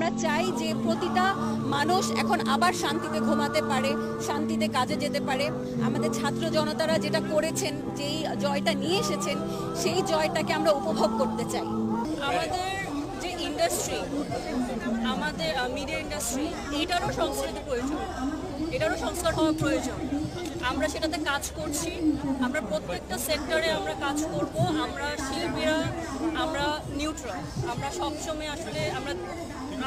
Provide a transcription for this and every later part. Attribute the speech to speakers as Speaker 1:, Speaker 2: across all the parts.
Speaker 1: আমরা চাই যে প্রতিটা মানুষ এখন আবার শান্তিতে ঘুমাতে পারে, শান্তিতে কাজে যেতে পারে। আমাদের ছাত্র জনতারা যেটা করেছেন, যেই জয়টা নিয়ে এসেছেন, সেই জয়টাকে আমরা উপভোগ করতে চাই।
Speaker 2: আমাদের যে ইন্ডাস্ট্রি, আমাদের মিডিয়া ইন্ডাস্ট্রি, এটারও সংস্কৃতি প্রয়োজন, এটারও সংস্কার হওয়া প্রয়োজন। আমরা সেটাতে কাজ করছি, আমরা প্রত্যেকটা সেক্টরে আমরা কাজ করব। আমরা শিল্পীরা আমরা নিউট্রাল, আমরা সবসময় আসলে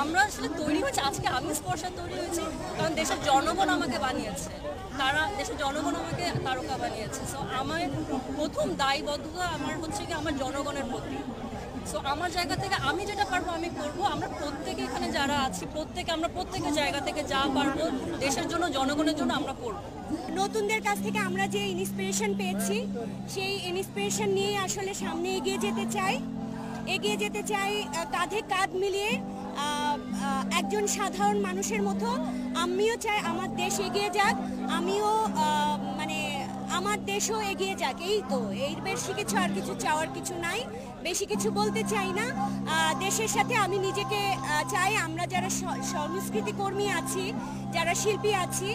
Speaker 2: আমরা আসলে তৈরি হয়েছি। আজকে আমি স্পর্শা তৈরি হয়েছি কারণ দেশের জনগণ আমাকে বানিয়েছে, দেশের জনগণ আমাকে তারকা বানিয়েছে। সো আমার প্রথম দায়বদ্ধতা আমার হচ্ছে কি আমার জনগণের প্রতি। সো আমার জায়গা থেকে আমি যেটা পারবো আমি করব। আমরা প্রত্যেকে এখানে যারা আছি আমরা প্রত্যেকের জায়গা থেকে যা পারবো দেশের জন্য, জনগণের জন্য আমরা করব।
Speaker 3: নতুনদের কাছ থেকে আমরা যে ইন্সপিরেশন পেয়েছি, সেই ইন্সপিরেশন নিয়ে আসলে সামনে এগিয়ে যেতে চাই কাঁধে কাঁধ মিলিয়ে। একজন সাধারণ মানুষের মতো আমিও চাই আমার দেশ এগিয়ে যাক, আমিও আমার দেশও এগিয়ে যাক। এই তো, এর বেশি কিছু আর কিছু চাওয়ার কিছু নাই, বেশি কিছু বলতে চাই না। দেশের সাথে আমি নিজেকে চাই, আমরা যারা সংস্কৃতি কর্মী আছি, যারা শিল্পী আছি,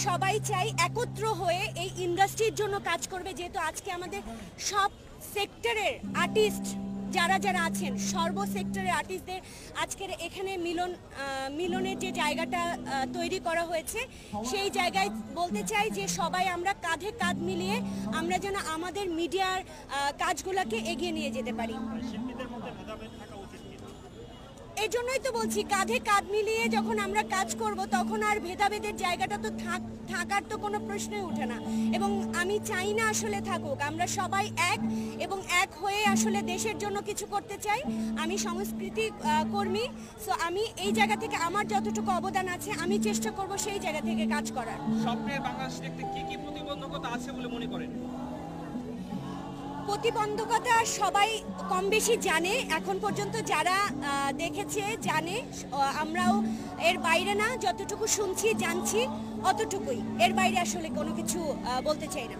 Speaker 3: সবাই চাই একত্র হয়ে এই ইন্ডাস্ট্রির জন্য কাজ করবে। যেহেতু আজকে আমাদের সব সেক্টরের আর্টিস্ট যারা আছেন, সর্ব সেক্টরের আর্টিস্টদের আজকের এখানে মিলনের যে জায়গাটা তৈরি করা হয়েছে, সেই জায়গায় বলতে চাই যে সবাই আমরা কাঁধে কাঁধ মিলিয়ে আমরা যেন আমাদের মিডিয়ার কাজগুলোকে এগিয়ে নিয়ে যেতে পারি। এই জন্যই তো বলছি, কাঁধে কাঁধ মিলিয়ে যখন আমরা কাজ করব তখন আর ভেদাভেদের জায়গাটা তো থাকার তো কোনো প্রশ্নই ওঠে না। এবং আমি চাই না আসলে থাকুক, আমরা সবাই এক এবং এক হয়ে আসলে দেশের জন্য কিছু করতে চাই। আমি সংস্কৃতি কর্মী, সো আমি এই জায়গা থেকে আমার যতটুকু অবদান আছে আমি চেষ্টা করব সেই জায়গা থেকে কাজ করার।
Speaker 4: স্বপ্নের বাংলাদেশ দেখতে কি কি প্রতিবন্ধকতা আছে বলে মনে করেন?
Speaker 3: প্রতিবন্ধকতা সবাই কম বেশি জানে, এখন পর্যন্ত যারা দেখেছে জানে। আমরাও এর বাইরে না, যতটুকু শুনছি জানছি অতটুকুই, এর বাইরে আসলে কোনো কিছু বলতে চাই না।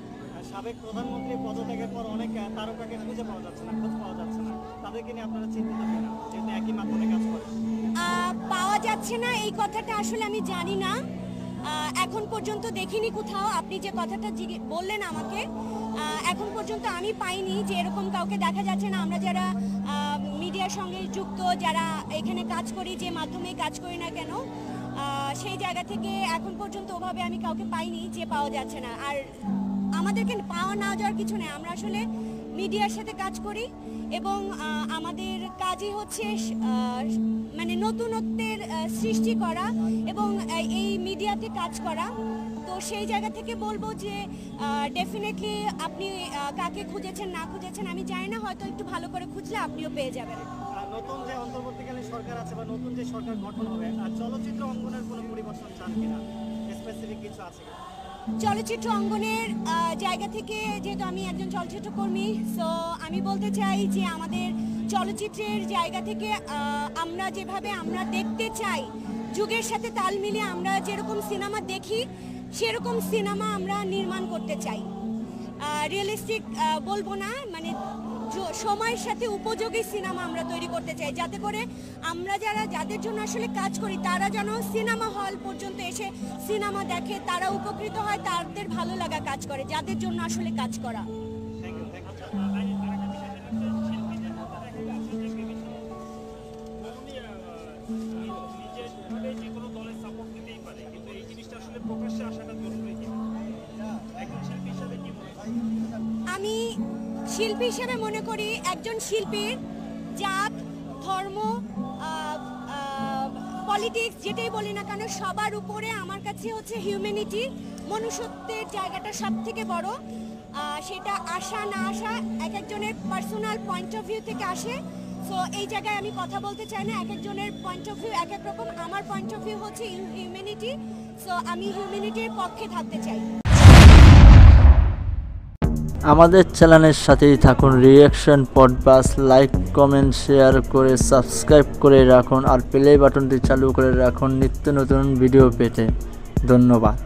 Speaker 5: সাবেক প্রধানমন্ত্রী পদত্যাগের পর অনেক তারকাকে খুঁজে পাওয়া যাচ্ছে না, খোঁজ পাওয়া যাচ্ছে না, তাদেরকে নিয়ে আপনারা চিন্তিত কিনা, যেহেতু একই মাধ্যমে কাজ করেন?
Speaker 3: পাওয়া যাচ্ছে না এই কথাটা আসলে আমি জানি না, এখন পর্যন্ত দেখিনি কোথাও। আপনি যে কথাটা বললেন আমাকে, এখন পর্যন্ত আমি পাইনি যে এরকম কাউকে দেখা যাচ্ছে না। আমরা যারা মিডিয়ার সঙ্গে যুক্ত, যারা এখানে কাজ করি, যে মাধ্যমে কাজ করি না কেন, সেই জায়গা থেকে এখন পর্যন্ত ওভাবে আমি কাউকে পাইনি যে পাওয়া যাচ্ছে না। আর আমাদেরকে পাওয়া না যাওয়ার কিছু নেই, আমরা আসলে মিডিয়ার সাথে কাজ করি এবং আমাদের কাজই হচ্ছে নতুনত্বের সৃষ্টি করা এবং এই মিডিয়াতে কাজ করা। তো সেই জায়গা থেকে বলবো যে ডেফিনেটলি আপনি কাকে খুঁজেছেন না খুঁজেছেন আমি জানি না, হয়তো একটু ভালো করে খুঁজলে আপনিও পেয়ে যাবেন।
Speaker 5: নতুন যে অন্তর্বর্তীকালীন সরকার আছে বা নতুন যে সরকার গঠন হবে, চলচ্চিত্র অঙ্গনের কোনো পরিবর্তন চান কিনা, স্পেসিফিক কিছু আছে কিনা?
Speaker 3: চলচ্চিত্র অঙ্গনের জায়গা থেকে, যেহেতু আমি একজন চলচ্চিত্র কর্মী, সো আমি বলতে চাই যে আমাদের চলচ্চিত্রের জায়গা থেকে আমরা যেভাবে আমরা দেখতে চাই, যুগের সাথে তাল মিলিয়ে আমরা যেরকম সিনেমা দেখি সেরকম সিনেমা আমরা নির্মাণ করতে চাই। রিয়েলিস্টিক বলবো না, সময়ের সাথে উপযোগী সিনেমা আমরা তৈরি করতে চাই, যাতে করে আমরা যাদের জন্য আসলে কাজ করি তারা যেন সিনেমা হল পর্যন্ত এসে সিনেমা দেখে, তারা উপকৃত হয়, তাদের ভালো লাগা কাজ করে, যাদের জন্য আসলে কাজ করা। আমি শিল্পী হিসেবে মনে করি একজন শিল্পীর জাত, ধর্ম, পলিটিক্স যেটাই বলি না কেন, সবার উপরে আমার কাছে হচ্ছে হিউম্যানিটি, মনুষ্যত্বের জায়গাটা সব থেকে বড়। সেটা আসা না আসা এক একজনের পার্সোনাল পয়েন্ট অফ ভিউ থেকে আসে। সো এই জায়গায় আমি কথা বলতে চাই না, এক একজনের পয়েন্ট অফ ভিউ এক এক রকম। আমার পয়েন্ট অফ ভিউ হচ্ছে হিউম্যানিটি, সো আমি হিউম্যানিটির পক্ষে থাকতে চাই।
Speaker 6: আমাদের চ্যানেলের সাথেই থাকুন। Reaction podcast like, comment, share করে সাবস্ক্রাইব করে রাখুন আর প্লে বাটনটি চালু করে রাখুন নিত্য নতুন ভিডিও পেতে। ধন্যবাদ।